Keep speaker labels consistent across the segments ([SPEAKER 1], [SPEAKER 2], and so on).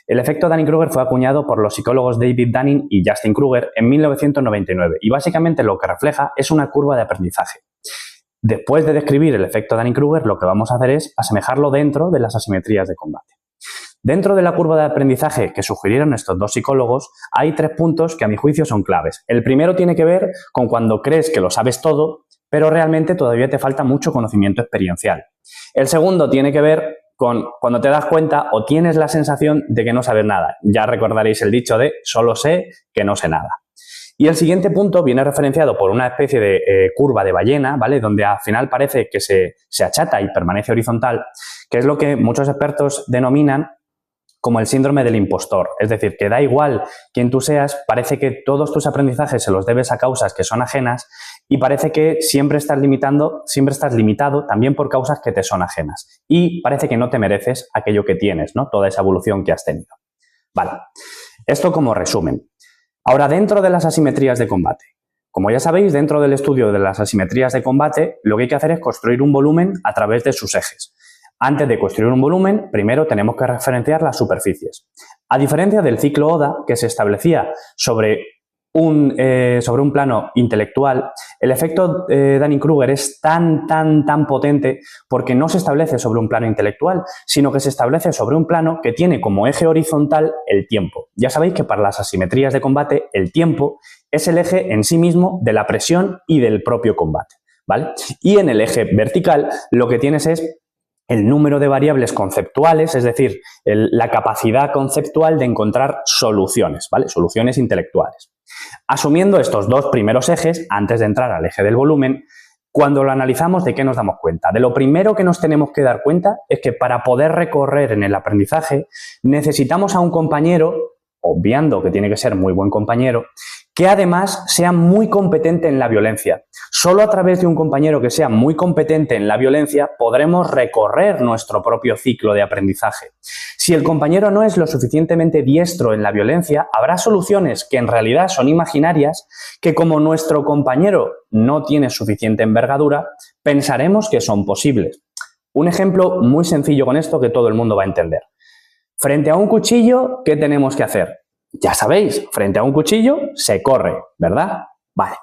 [SPEAKER 1] El efecto Dunning-Kruger fue acuñado por los psicólogos David Dunning y Justin Kruger en 1999 y básicamente lo que refleja es una curva de aprendizaje. Después de describir el efecto Dunning-Kruger, lo que vamos a hacer es asemejarlo dentro de las asimetrías de combate. Dentro de la curva de aprendizaje que sugirieron estos dos psicólogos, hay 3 puntos que a mi juicio son claves. El primero tiene que ver con cuando crees que lo sabes todo, pero realmente todavía te falta mucho conocimiento experiencial. El segundo tiene que ver con cuando te das cuenta o tienes la sensación de que no sabes nada. Ya recordaréis el dicho de solo sé que no sé nada. Y el siguiente punto viene referenciado por una especie de curva de ballena, ¿vale? Donde al final parece que se achata y permanece horizontal, que es lo que muchos expertos denominan como el síndrome del impostor. Es decir, que da igual quién tú seas, parece que todos tus aprendizajes se los debes a causas que son ajenas y parece que siempre estás limitado también por causas que te son ajenas. Y parece que no te mereces aquello que tienes, ¿no? Toda esa evolución que has tenido. Vale, esto como resumen. Ahora, dentro de las asimetrías de combate. Como ya sabéis, dentro del estudio de las asimetrías de combate, lo que hay que hacer es construir un volumen a través de sus ejes. Antes de construir un volumen, primero tenemos que referenciar las superficies. A diferencia del ciclo Oda, que se establecía sobre un plano intelectual, el efecto Dunning-Kruger es tan potente porque no se establece sobre un plano intelectual, sino que se establece sobre un plano que tiene como eje horizontal el tiempo. Ya sabéis que para las asimetrías de combate, el tiempo es el eje en sí mismo de la presión y del propio combate, ¿vale? Y en el eje vertical lo que tienes es el número de variables conceptuales, es decir, la capacidad conceptual de encontrar soluciones, ¿vale? Soluciones intelectuales. Asumiendo estos dos primeros ejes, antes de entrar al eje del volumen, cuando lo analizamos, ¿de qué nos damos cuenta? De lo primero que nos tenemos que dar cuenta es que para poder recorrer en el aprendizaje necesitamos a un compañero, obviando que tiene que ser muy buen compañero, que además sea muy competente en la violencia. Solo a través de un compañero que sea muy competente en la violencia podremos recorrer nuestro propio ciclo de aprendizaje. Si el compañero no es lo suficientemente diestro en la violencia, habrá soluciones que en realidad son imaginarias que como nuestro compañero no tiene suficiente envergadura, pensaremos que son posibles. Un ejemplo muy sencillo con esto que todo el mundo va a entender. Frente a un cuchillo, ¿qué tenemos que hacer? Ya sabéis, frente a un cuchillo se corre, ¿verdad? Vale.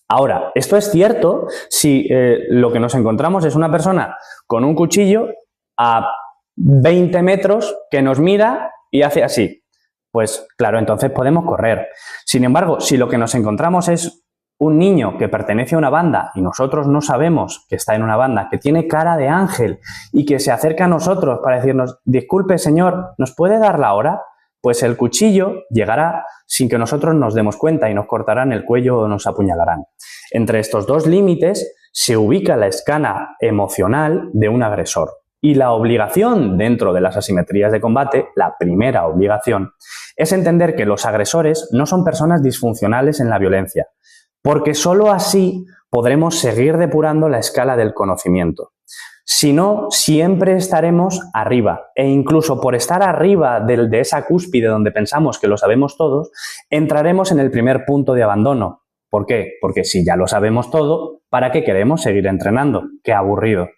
[SPEAKER 1] Ahora, esto es cierto si lo que nos encontramos es una persona con un cuchillo a 20 metros que nos mira y hace así. Pues claro, entonces podemos correr. Sin embargo, si lo que nos encontramos es un niño que pertenece a una banda y nosotros no sabemos que está en una banda, que tiene cara de ángel y que se acerca a nosotros para decirnos, disculpe señor, ¿nos puede dar la hora? Pues el cuchillo llegará sin que nosotros nos demos cuenta y nos cortarán el cuello o nos apuñalarán. Entre estos dos límites se ubica la escala emocional de un agresor. Y la obligación dentro de las asimetrías de combate, la primera obligación, es entender que los agresores no son personas disfuncionales en la violencia, porque solo así podremos seguir depurando la escala del conocimiento. Si no, siempre estaremos arriba e incluso por estar arriba de esa cúspide donde pensamos que lo sabemos todos, entraremos en el primer punto de abandono. ¿Por qué? Porque si ya lo sabemos todo, ¿para qué queremos seguir entrenando? ¡Qué aburrido!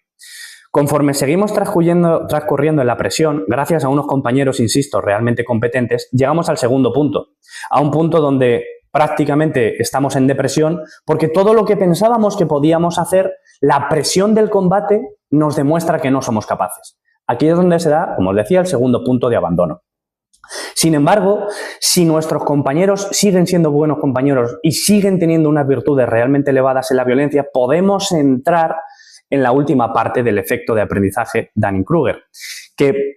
[SPEAKER 1] Conforme seguimos transcurriendo en la presión, gracias a unos compañeros, insisto, realmente competentes, llegamos al segundo punto, a un punto donde prácticamente estamos en depresión porque todo lo que pensábamos que podíamos hacer, la presión del combate nos demuestra que no somos capaces. Aquí es donde se da, como os decía, el segundo punto de abandono. Sin embargo, si nuestros compañeros siguen siendo buenos compañeros y siguen teniendo unas virtudes realmente elevadas en la violencia, podemos entrar en la última parte del efecto de aprendizaje Dunning-Kruger, que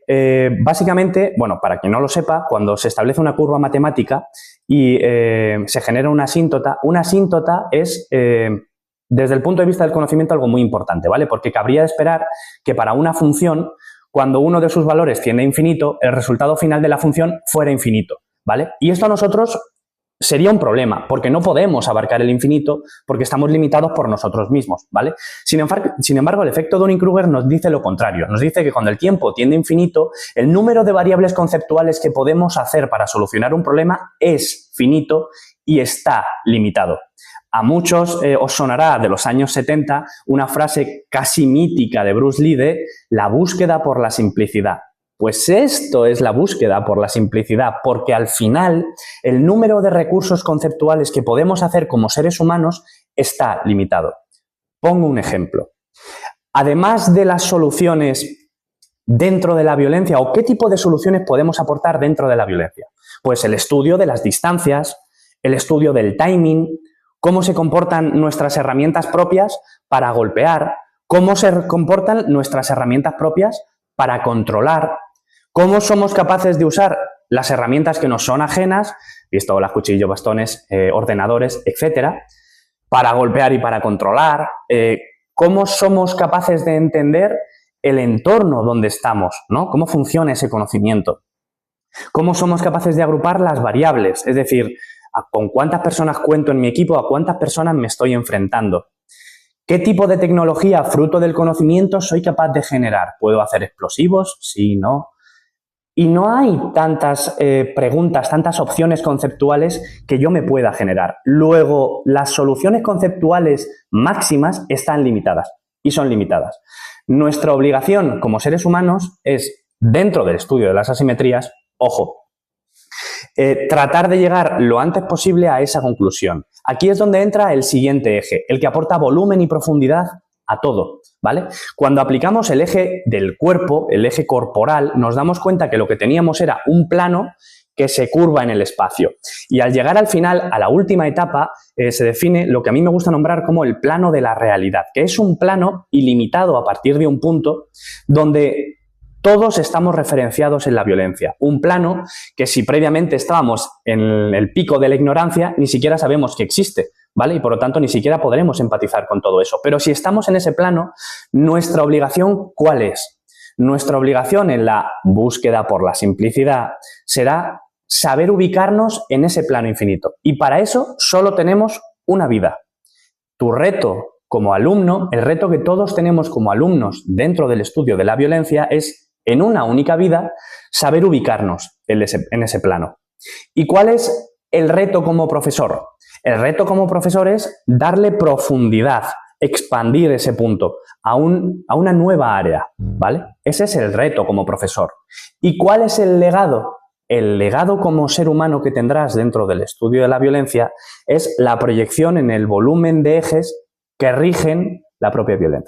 [SPEAKER 1] básicamente, bueno, para quien no lo sepa, cuando se establece una curva matemática y se genera una asíntota es, desde el punto de vista del conocimiento, algo muy importante, ¿vale? Porque cabría esperar que para una función, cuando uno de sus valores tiende a infinito, el resultado final de la función fuera infinito, ¿vale? Y esto a nosotros sería un problema, porque no podemos abarcar el infinito porque estamos limitados por nosotros mismos, ¿vale? Sin embargo, el efecto Dunning-Kruger nos dice lo contrario. Nos dice que cuando el tiempo tiende a infinito, el número de variables conceptuales que podemos hacer para solucionar un problema es finito y está limitado. A muchos os sonará de los años 70 una frase casi mítica de Bruce Lee de la búsqueda por la simplicidad. Pues esto es la búsqueda por la simplicidad, porque al final el número de recursos conceptuales que podemos hacer como seres humanos está limitado. Pongo un ejemplo. Además de las soluciones dentro de la violencia, ¿o qué tipo de soluciones podemos aportar dentro de la violencia? Pues el estudio de las distancias, el estudio del timing, cómo se comportan nuestras herramientas propias para golpear, cómo se comportan nuestras herramientas propias para controlar, cómo somos capaces de usar las herramientas que nos son ajenas, pistolas, cuchillos, bastones, ordenadores, etcétera, para golpear y para controlar, cómo somos capaces de entender el entorno donde estamos, ¿no? Cómo funciona ese conocimiento, cómo somos capaces de agrupar las variables, es decir, con cuántas personas cuento en mi equipo, a cuántas personas me estoy enfrentando. ¿Qué tipo de tecnología, fruto del conocimiento, soy capaz de generar? ¿Puedo hacer explosivos? Sí, no. Y no hay tantas preguntas, tantas opciones conceptuales que yo me pueda generar. Luego, las soluciones conceptuales máximas están limitadas y son limitadas. Nuestra obligación como seres humanos es, dentro del estudio de las asimetrías, ojo, tratar de llegar lo antes posible a esa conclusión. Aquí es donde entra el siguiente eje, el que aporta volumen y profundidad a todo, ¿vale? Cuando aplicamos el eje del cuerpo, el eje corporal, nos damos cuenta que lo que teníamos era un plano que se curva en el espacio. Y al llegar al final, a la última etapa, se define lo que a mí me gusta nombrar como el plano de la realidad, que es un plano ilimitado a partir de un punto donde todos estamos referenciados en la violencia. Un plano que si previamente estábamos en el pico de la ignorancia, ni siquiera sabemos que existe, ¿vale? Y por lo tanto ni siquiera podremos empatizar con todo eso. Pero si estamos en ese plano, nuestra obligación, ¿cuál es? Nuestra obligación en la búsqueda por la simplicidad será saber ubicarnos en ese plano infinito. Y para eso solo tenemos una vida. Tu reto como alumno, el reto que todos tenemos como alumnos dentro del estudio de la violencia es, en una única vida, saber ubicarnos en ese plano. ¿Y cuál es el reto como profesor? El reto como profesor es darle profundidad, expandir ese punto a una nueva área, ¿vale? Ese es el reto como profesor. ¿Y cuál es el legado? El legado como ser humano que tendrás dentro del estudio de la violencia es la proyección en el volumen de ejes que rigen la propia violencia.